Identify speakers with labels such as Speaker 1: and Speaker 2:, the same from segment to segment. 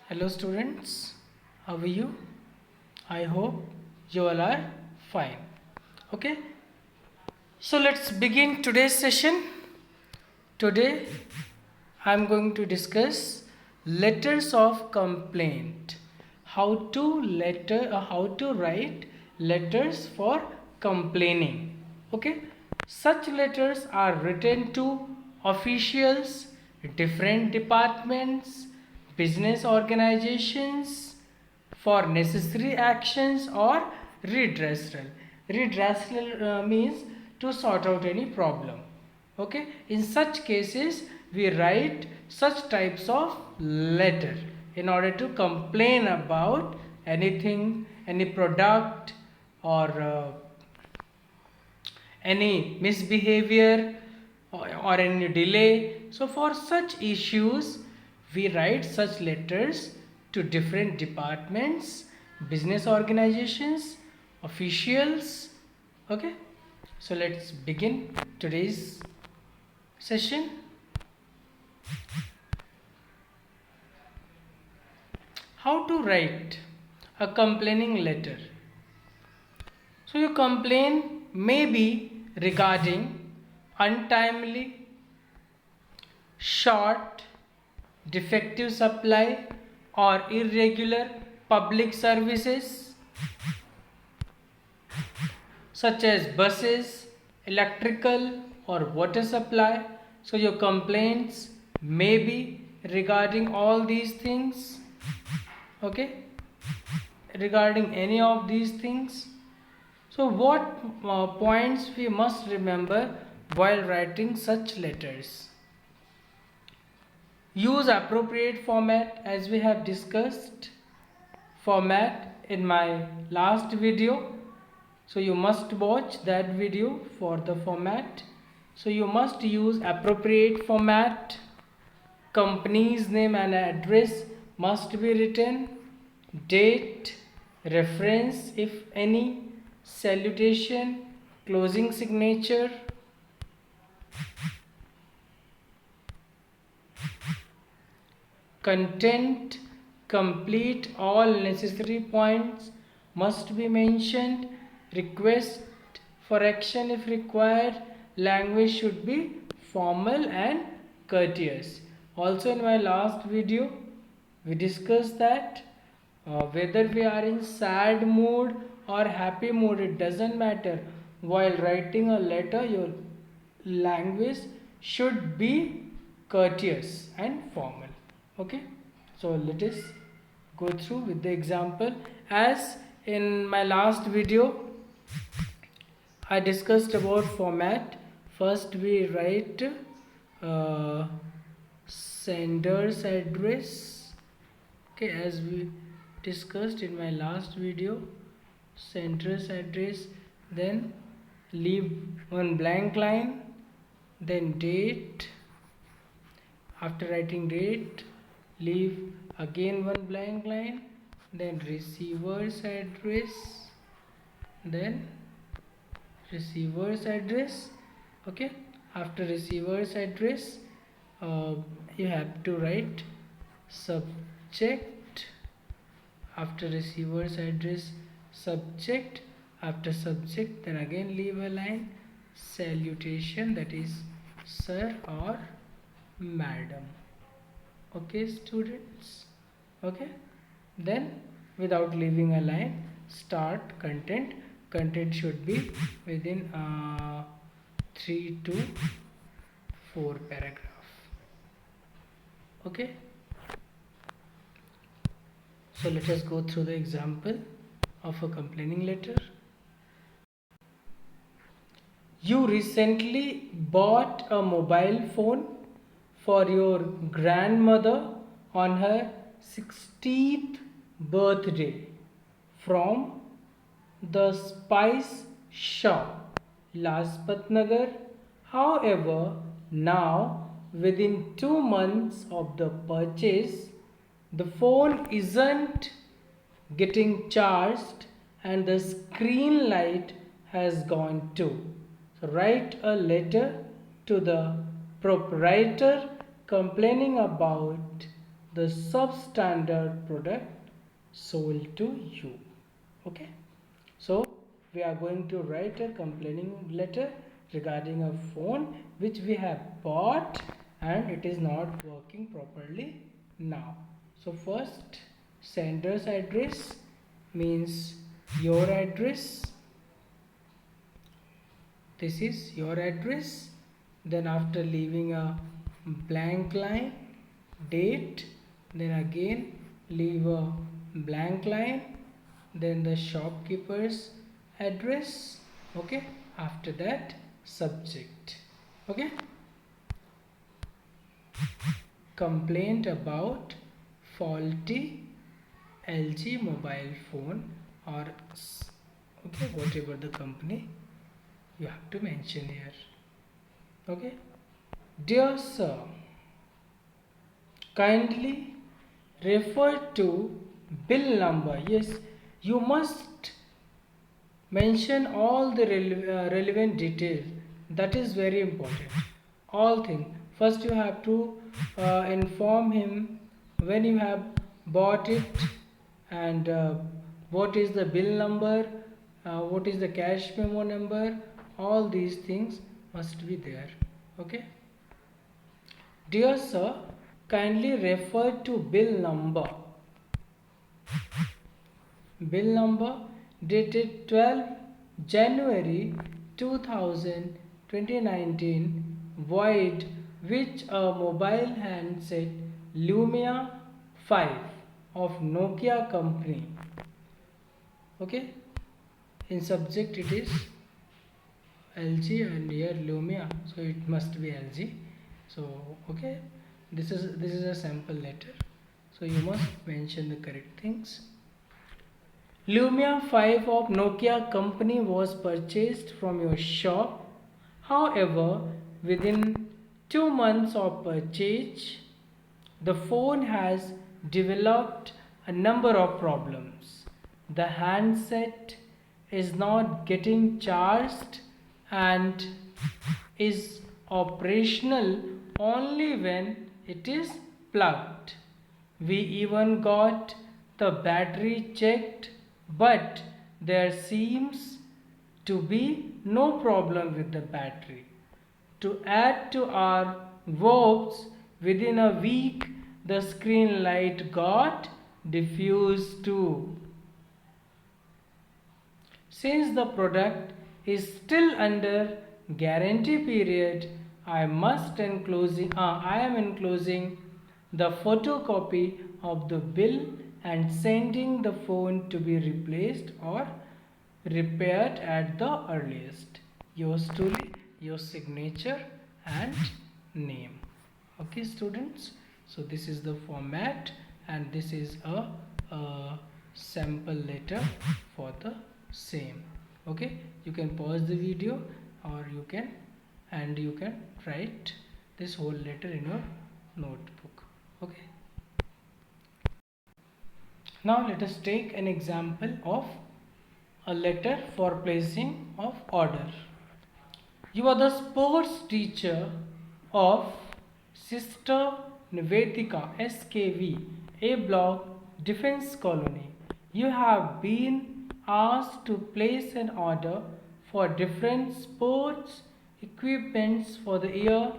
Speaker 1: Hello students, how are you? I hope you all are fine. Okay, so let's begin today's session. Today I am going to discuss letters of complaint. How to write letters for complaining. Okay, such letters are written to officials, different departments, business organizations for necessary actions or redressal. Redressal means to sort out any problem. Okay, in such cases we write such types of letter in order to complain about anything, any product, or any misbehavior, or any delay. So for such issues we write such letters to different departments, business organizations, officials. Okay, so let's begin today's session. How to write a complaining letter? So your complaint may be regarding untimely, short, defective supply or irregular public services such as buses, electrical or water supply. So your complaints may be regarding all these things. Okay, regarding any of these things. So what points we must remember while writing such letters? Use appropriate format, as we have discussed format in my last video. So you must watch that video for the format. So you must use appropriate format. Company's name and address must be written. Date, reference if any, salutation, closing signature. Content, complete, all necessary points must be mentioned. Request for action if required. Language should be formal and courteous. Also in my last video we discussed that whether we are in sad mood or happy mood, it doesn't matter. While writing a letter, your language should be courteous and formal. Okay, so let us go through with the example. As in my last video I discussed about format. First we write uh, sender's address. Okay, as we discussed in my last video, sender's address, then leave one blank line, then date. After writing date, leave again one blank line, then receiver's address, then receiver's address. Okay, after receiver's address you have to write subject. After receiver's address, subject. After subject, then again leave a line, salutation, that is sir or madam. Okay students, okay, then without leaving a line, start content. Content should be within 3 to 4 paragraph. Okay, so let us go through the example of a complaining letter. You recently bought a mobile phone for your grandmother on her 60th birthday from the Spice Shop, Lajpat Nagar. However, now within 2 months of the purchase, the phone isn't getting charged and the screen light has gone too. So write a letter to the proprietor complaining about the substandard product sold to you. Okay, so we are going to write a complaining letter regarding a phone which we have bought and it is not working properly now. So first, sender's address means your address. This is your address. Then after leaving a blank line, date, then again leave a blank line, then the shopkeeper's address. Okay, after that subject. Okay, complaint about faulty LG mobile phone, or okay, whatever the company you have to mention here. Okay, dear sir, kindly refer to bill number. Yes, you must mention all the relevant details. That is very important. All things. First you have to inform him when you have bought it, and what is the bill number, what is the cash memo number. All these things must be there. Okay, dear sir, kindly refer to bill number. Bill number dated 12 January 2019, void, which a mobile handset Lumia 5 of Nokia company. Okay, in subject it is LG and here Lumia, so it must be LG. So okay, this is a sample letter, so you must mention the correct things. Lumia 5 of Nokia company was purchased from your shop. However, within 2 months of purchase, the phone has developed a number of problems. The handset is not getting charged and is operational only when it is plugged. We even got the battery checked, but there seems to be no problem with the battery. To add to our woes, within a week the screen light got diffused too. Since the product is still under guarantee period, I am enclosing the photocopy of the bill and sending the phone to be replaced or repaired at the earliest. Yours truly, your signature and name. Okay, students, so this is the format and this is a sample letter for the same. Okay, you can pause the video or you can write this whole letter in your notebook. Okay, now let us take an example of a letter for placing of order. You are the sports teacher of Sister Nivedika SKV, A Block, Defense Colony. You have been asked to place an order for different sports equipments for the year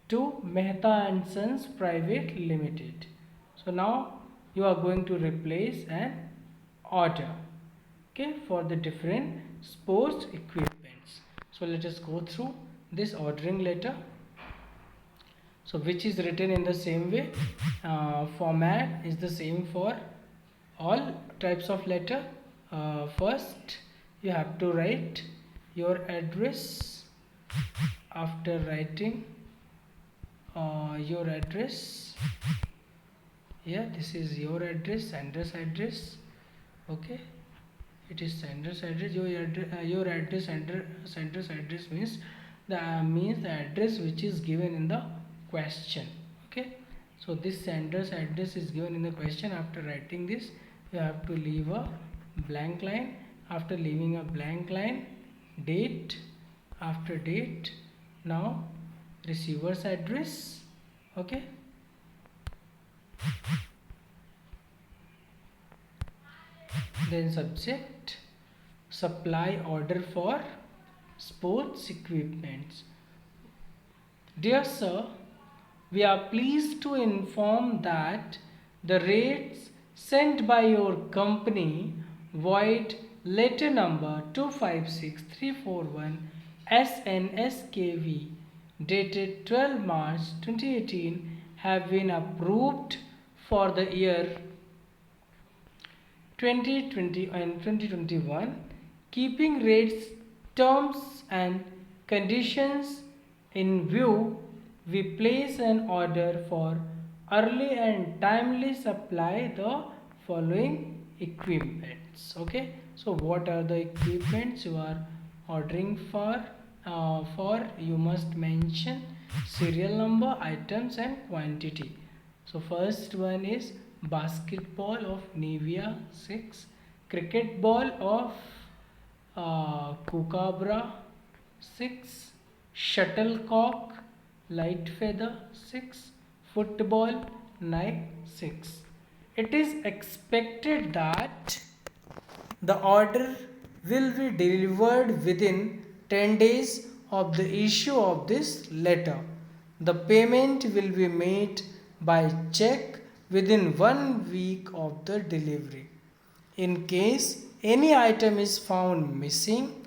Speaker 1: to Mehta and Sons Private Limited. So now you are going to replace an order, okay, for the different sports equipments. So let us go through this ordering letter, so which is written in the same way. Format is the same for all types of letter. First you have to write your address. After writing your address, yeah, this is your address, sender's address. Okay, it is sender's address. Your address, sender's address means the address which is given in the question. Okay, so this sender's address is given in the question. After writing this, you have to leave a blank line. After leaving a blank line, date. After date, now receiver's address. Okay, Then subject, supply order for sports equipments. Dear sir, we are pleased to inform that the rates sent by your company void letter number 256341 SNSKV dated 12 March 2018 have been approved for the year 2020 and 2021, keeping rates, terms and conditions in view, we place an order for early and timely supply the following equipments. Okay, so what are the equipments you are ordering for? For you must mention serial number, items and quantity. So first one is basketball of Nivea 6, cricket ball of Kookaburra 6, shuttlecock light feather 6, football Nike 6. It is expected that the order will be delivered within 10 days of the issue of this letter. The payment will be made by check within 1 week of the delivery. In case any item is found missing,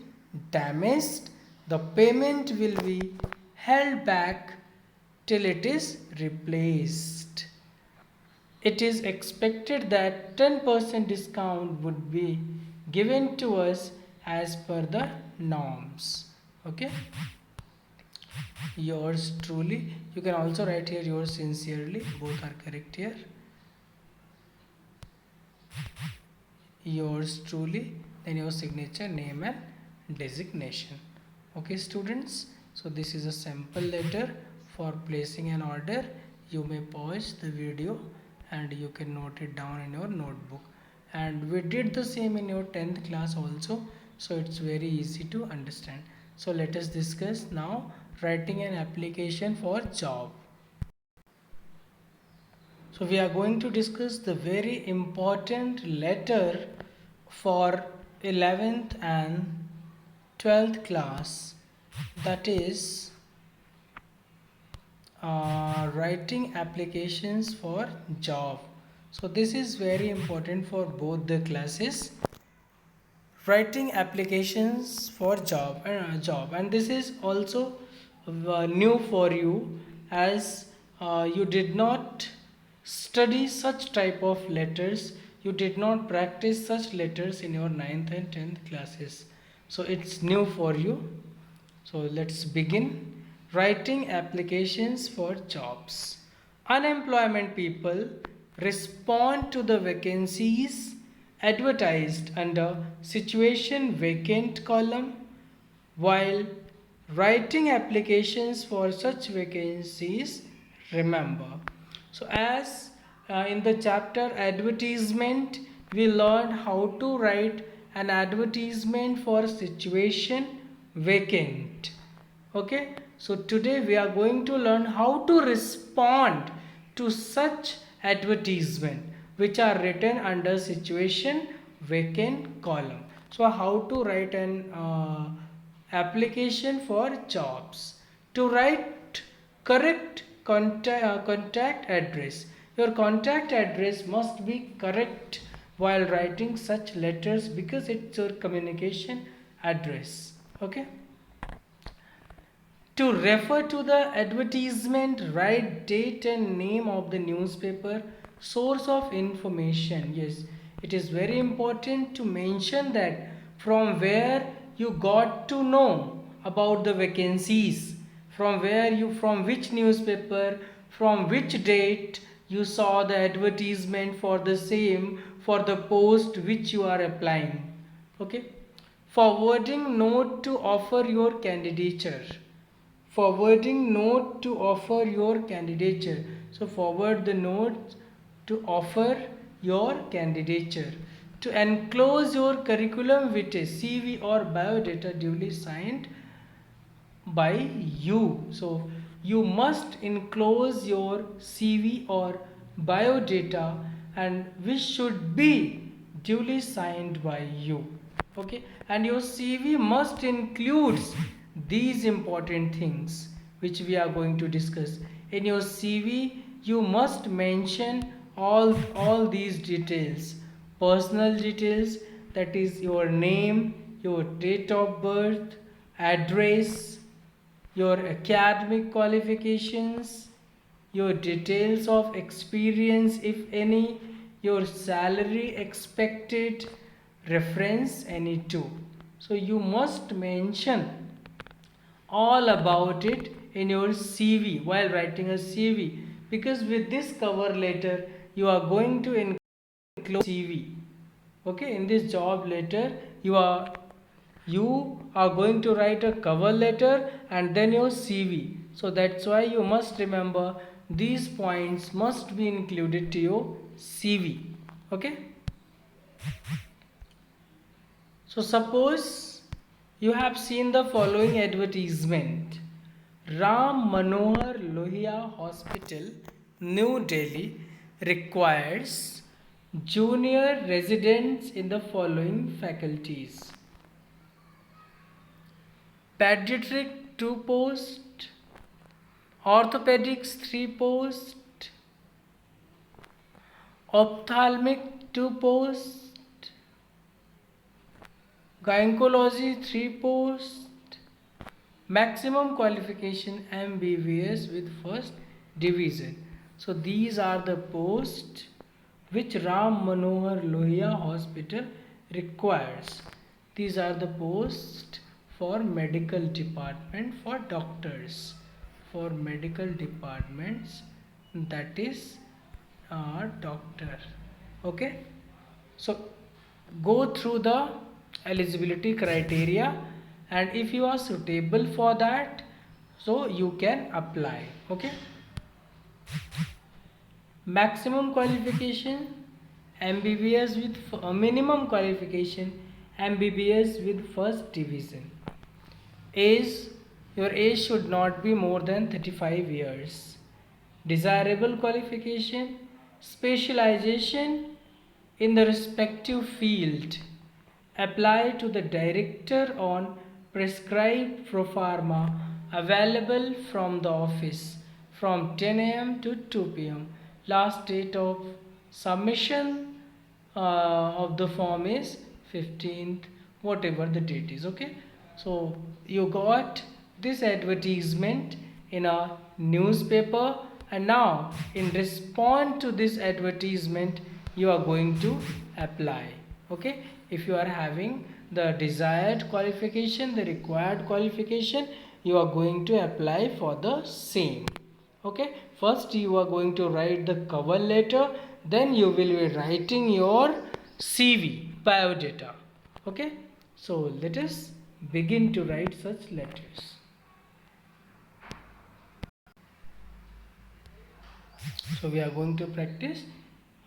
Speaker 1: damaged, the payment will be held back till it is replaced. It is expected that 10% discount would be given to us as per the norms. Okay, yours truly. You can also write here yours sincerely, both are correct here. Yours truly, then your signature, name and designation. Okay students, so this is a sample letter for placing an order. You may pause the video and you can note it down in your notebook, and we did the same in your 10th class also, so it's very easy to understand. So let us discuss now writing an application for job. So we are going to discuss the very important letter for 11th and 12th class, that is writing applications for job. So this is very important for both the classes. Writing applications for job and this is also new for you, as you did not study such type of letters, you did not practice such letters in your 9th and 10th classes, so it's new for you. So let's begin. Writing applications for jobs. Unemployment people respond to the vacancies advertised under situation vacant column while writing applications for such vacancies. Remember, so as in the chapter advertisement, we learned how to write an advertisement for situation vacant. Okay, so today we are going to learn how to respond to such advertisement which are written under situation vacant column. So how to write an application for jobs. To write correct contact address, your contact address must be correct while writing such letters because it's your communication address. Okay, to refer to the advertisement, write date and name of the newspaper, source of information. Yes, it is very important to mention that from where you got to know about the vacancies, from where you, from which newspaper, from which date you saw the advertisement for the same, for the post which you are applying. Okay, forwarding note to offer your candidature. Forwarding note to offer your candidature. So forward the note to offer your candidature. To enclose your curriculum vitae, CV or biodata duly signed by you. So you must enclose your CV or biodata, and which should be duly signed by you. Okay, and your CV must include these important things which we are going to discuss. In your CV you must mention all these details: personal details, that is your name, your date of birth, address, your academic qualifications, your details of experience if any, your salary expected, reference any two. So you must mention all about it in your CV while writing a CV, because with this cover letter you are going to include CV. Okay, in this job letter you are going to write a cover letter and then your CV. So that's why you must remember these points must be included to your CV. Okay, so suppose you have seen the following advertisement: Ram Manohar Lohia Hospital, New Delhi requires junior residents in the following faculties: pediatric 2 post, orthopedics 3 post, ophthalmic 2 post, gynecology 3 post, maximum qualification MBBS with first division. So these are the posts which Ram Manohar Lohia Hospital requires. These are the posts for medical department, for doctors, for medical departments, that is doctor. Okay, so go through the eligibility criteria, and if you are suitable for that, so you can apply. Okay, maximum qualification MBBS with minimum qualification MBBS with first division. Age, your age should not be more than 35 years. Desirable qualification, specialization in the respective field. Apply to the director on prescribed proforma available from the office from 10 a.m. to 2 p.m. Last date of submission of the form is 15th, whatever the date is. Okay, so you got this advertisement in a newspaper, and now in response to this advertisement you are going to apply. Okay, if you are having the desired qualification, the required qualification, you are going to apply for the same. Okay, first you are going to write the cover letter, then you will be writing your CV, biodata. Okay, so let us begin to write such letters. So we are going to practice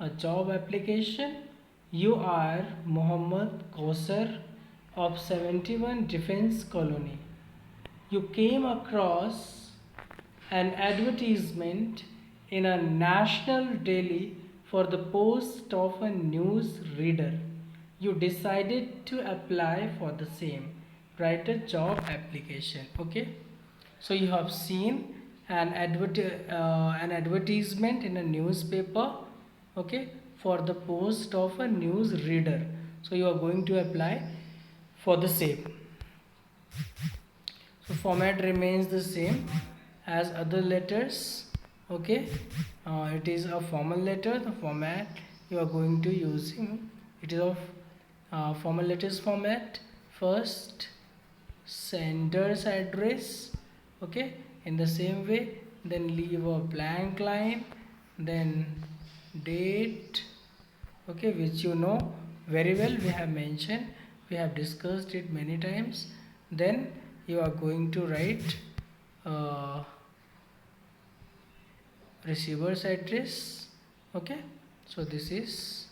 Speaker 1: a job application. You are Muhammad Kausar of 71 Defense Colony. You came across an advertisement in a national daily for the post of a news reader. You decided to apply for the same. Write a job application. Okay, so you have seen an advertisement in a newspaper, okay, for the post of a news reader. So you are going to apply for the same. So format remains the same as other letters. Okay, it is a formal letter. The format you are going to using, it is of formal letters format. First, sender's address. Okay, in the same way, then leave a blank line, then date. Okay, which you know very well, we have mentioned, we have discussed it many times. Then you are going to write receiver's address. Okay, so this is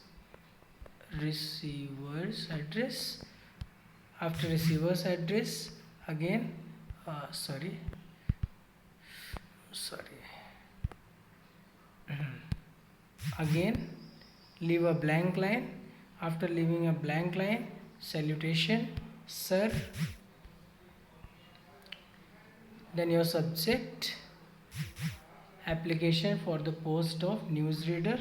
Speaker 1: receiver's address. After receiver's address, again sorry Again leave a blank line. After leaving a blank line, salutation, sir. Then your subject, application for the post of newsreader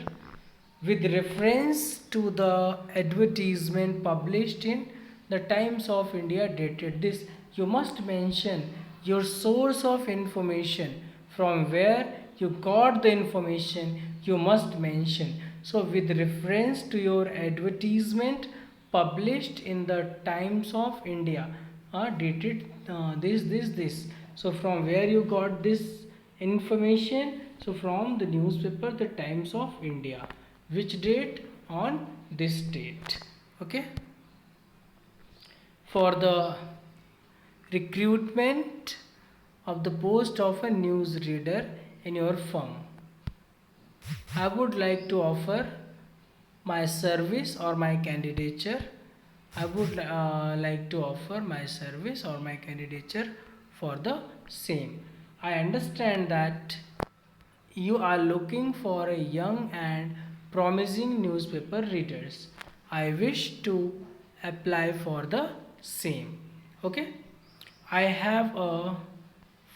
Speaker 1: with reference to the advertisement published in the Times of India dated this. You must mention your source of information, from where you got the information, you must mention. So with reference to your advertisement published in the Times of India, dated this. So from where you got this information? So from the newspaper the Times of India. Which date? On this date. Okay. For the recruitment of the post of a newsreader in your firm, I would like to offer my service or my candidature. I would like to offer my service or my candidature for the same. I understand that you are looking for a young and promising newspaper readers. I wish to apply for the same. Okay. I have a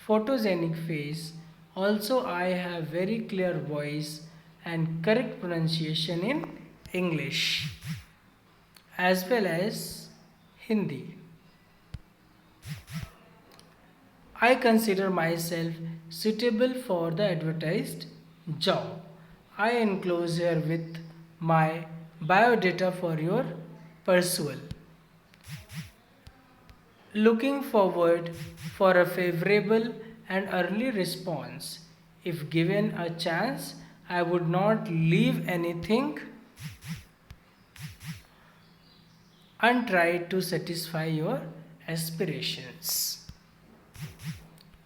Speaker 1: photogenic face. Also, I have very clear voice and correct pronunciation in English as well as Hindi. I consider myself suitable for the advertised job. I enclose here with my biodata for your perusal. Looking forward for a favorable and early response. If given a chance, I would not leave anything untried to satisfy your aspirations.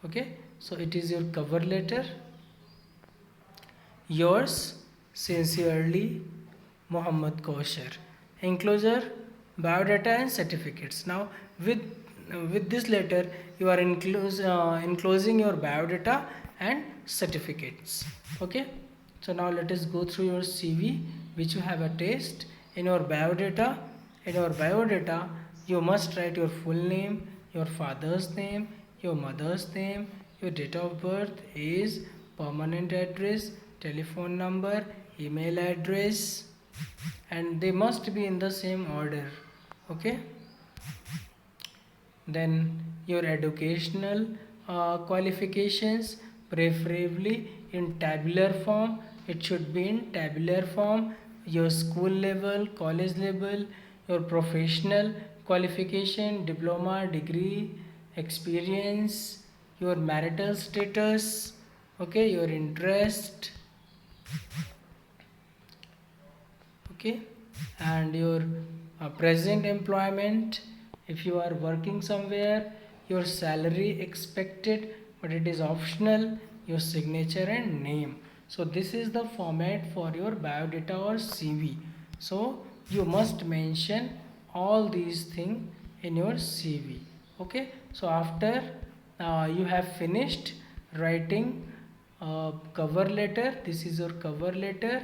Speaker 1: Okay, so it is your cover letter. Yours sincerely, Muhammad Kaushar. Enclosure, biodata and certificates. Now with this letter you are enclosing your biodata and certificates. Okay, so now let us go through your CV which you have attached. In your biodata, you must write your full name, your father's name, your mother's name, your date of birth, age, permanent address, telephone number, email address, and they must be in the same order. Okay. Then your educational qualifications, preferably in tabular form. It should be in tabular form. Your school level, college level, your professional qualification, diploma, degree, experience, your marital status, okay, your interest, okay, and your present employment. If you are working somewhere, your salary expected, but it is optional, your signature and name. So this is the format for your biodata or CV. So you must mention all these things in your CV. Okay, so after you have finished writing cover letter, this is your cover letter.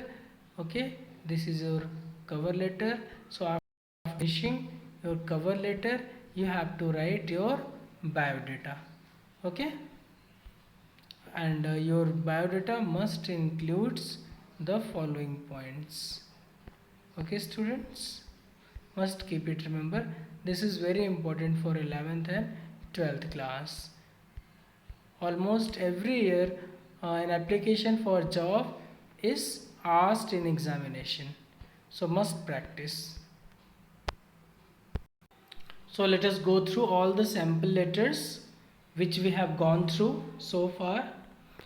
Speaker 1: Okay, this is your cover letter. So after finishing your cover letter, you have to write your biodata. Okay, and your biodata must includes the following points. Okay, students, must keep it. Remember, this is very important for 11th and 12th class. Almost every year an application for job is asked in examination, so must practice. So let us go through all the sample letters which we have gone through so far.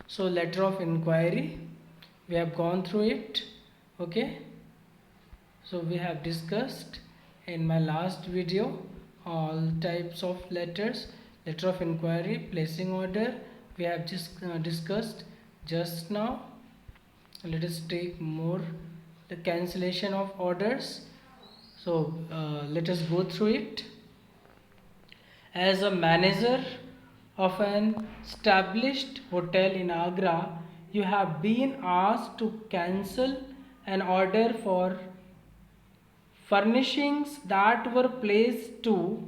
Speaker 1: So letter of inquiry, we have gone through it. Okay, so we have discussed in my last video all types of letters. Letter of inquiry, placing order, we have just discussed just now. Let us take more, the cancellation of orders. So let us go through it. As a manager of an established hotel in Agra, you have been asked to cancel an order for furnishings that were placed to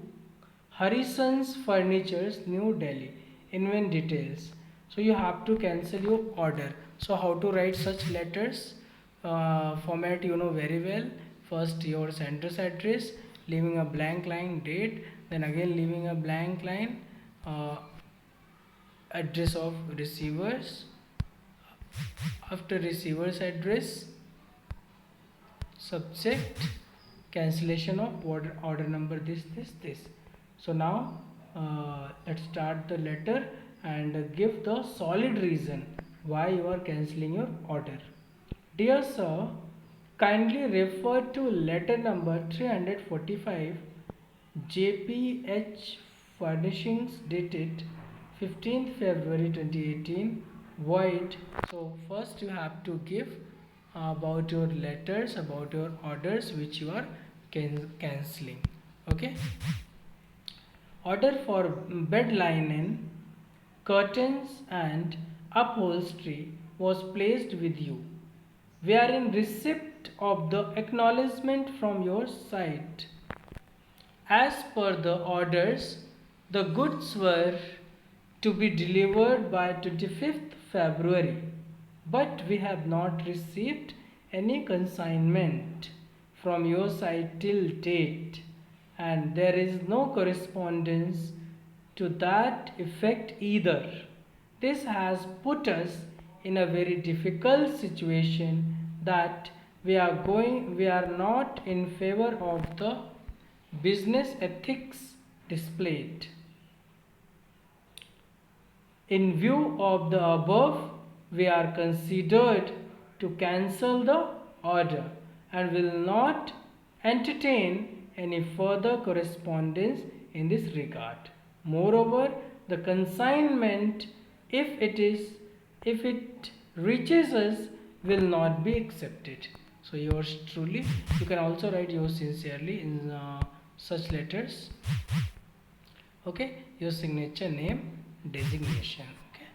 Speaker 1: Harrison's Furnitures, New Delhi. Invent details. So you have to cancel your order. So how to write such letters? Format you know very well. First your sender's address, leaving a blank line, date, then again leaving a blank line, address of receivers. After receiver's address, subject, cancellation of order number this. So now let's start the letter and give the solid reason why you are cancelling your order. Dear sir, kindly refer to letter number 345 JPH Furnishings dated 15th February 2018 void. So first you have to give about your letters, about your orders which you are cancelling. Okay. Order for bed linen, curtains and upholstery was placed with you. We are in receipt of the acknowledgement from your side. As per the orders, the goods were to be delivered by 25th February, but we have not received any consignment from your side till date, and there is no correspondence to that effect either. This has put us in a very difficult situation that we are not in favor of the business ethics displayed. In view of the above, we are considered to cancel the order and will not entertain any further correspondence in this regard. Moreover, the consignment, if it reaches us, will not be accepted. So yours truly. You can also write yours sincerely in such letters. Okay, your signature, name, designation. Okay.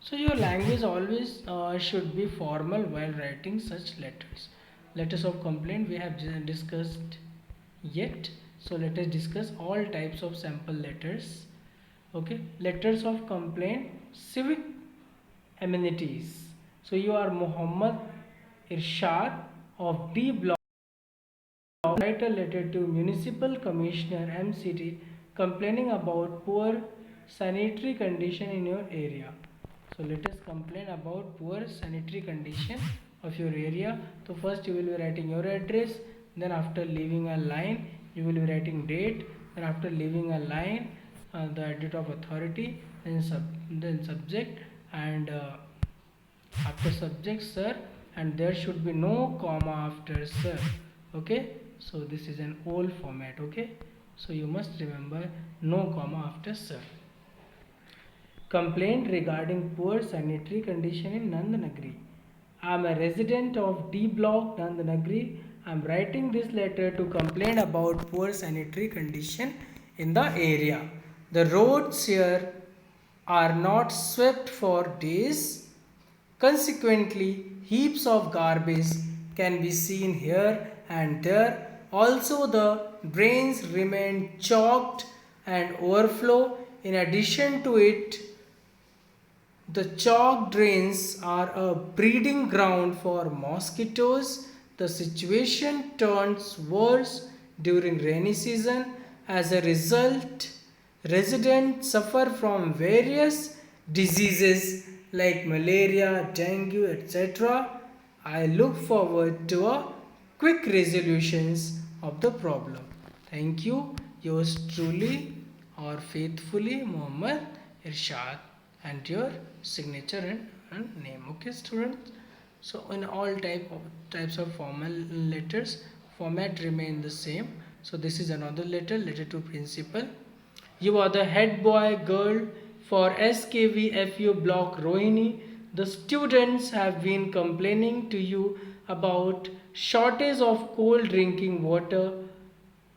Speaker 1: So your language always should be formal while writing such letters. Letters of complaint we have discussed yet. So let us discuss all types of sample letters. Okay, letters of complaint, civic amenities. So you are Muhammad Irshad of D Block. Write a letter to Municipal Commissioner MCT complaining about poor sanitary condition in your area. So let us complain about poor sanitary condition of your area. So first you will be writing your address, then after leaving a line you will be writing date, then after leaving a line the date of authority, then subject, and after subject sir, and there should be no comma after sir. Okay, so this is an old format. Okay, so you must remember no comma after sir. Complaint regarding poor sanitary condition in Nandanagri. I am a resident of D Block, Nandanagri. I am writing this letter to complain about poor sanitary condition in the area. The roads here are not swept for days. Consequently, heaps of garbage can be seen here and there. Also, the drains remain choked and overflow. In addition to it, the chalk drains are a breeding ground for mosquitoes. The situation turns worse during rainy season. As a result, residents suffer from various diseases like malaria, dengue, etc. I look forward to a quick resolutions of the problem. Thank you. Yours truly or faithfully, Muhammad Irshad, and your signature and name. Okay, students. So in all types of formal letters, format remain the same. So this is another letter to principal. You are the head boy girl for SKVFU block Rohini. The students have been complaining to you about shortage of cold drinking water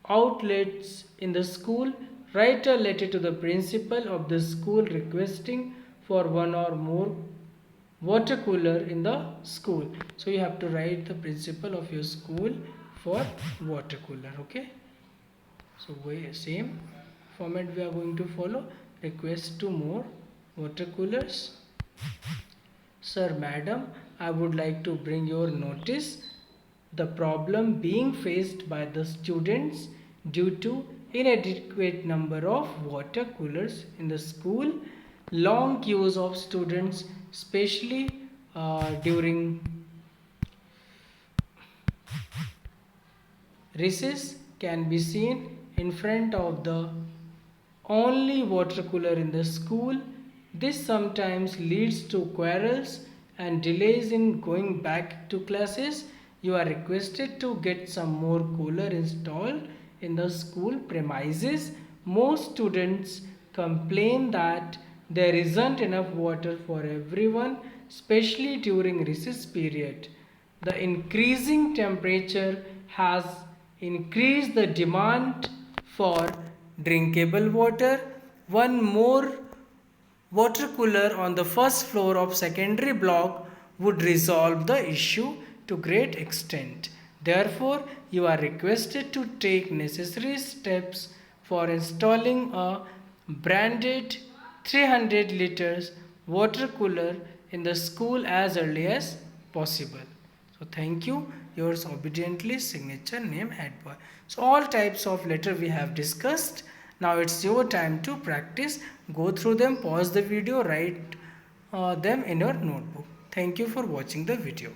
Speaker 1: outlets in the school. Write a letter to the principal of the school requesting for one or more water cooler in the school. So you have to write the principal of your school for water cooler. Okay, so same format we are going to follow. Request to more water coolers. Sir, madam, I would like to bring your notice the problem being faced by the students due to inadequate number of water coolers in the school. Long queues of students, especially during recess, can be seen in front of the only water cooler in the school. This sometimes leads to quarrels and delays in going back to classes. You are requested to get some more cooler installed in the school premises. Most students complain that there isn't enough water for everyone, especially during recess period. The increasing temperature has increased the demand for drinkable water. One more water cooler on the first floor of secondary block would resolve the issue to great extent. Therefore, you are requested to take necessary steps for installing a branded 300 liters water cooler in the school as early as possible. So thank you. Yours obediently, signature, name, head boy. So all types of letter we have discussed. Now it's your time to practice. Go through them, pause the video, write them in your notebook. Thank you for watching the video.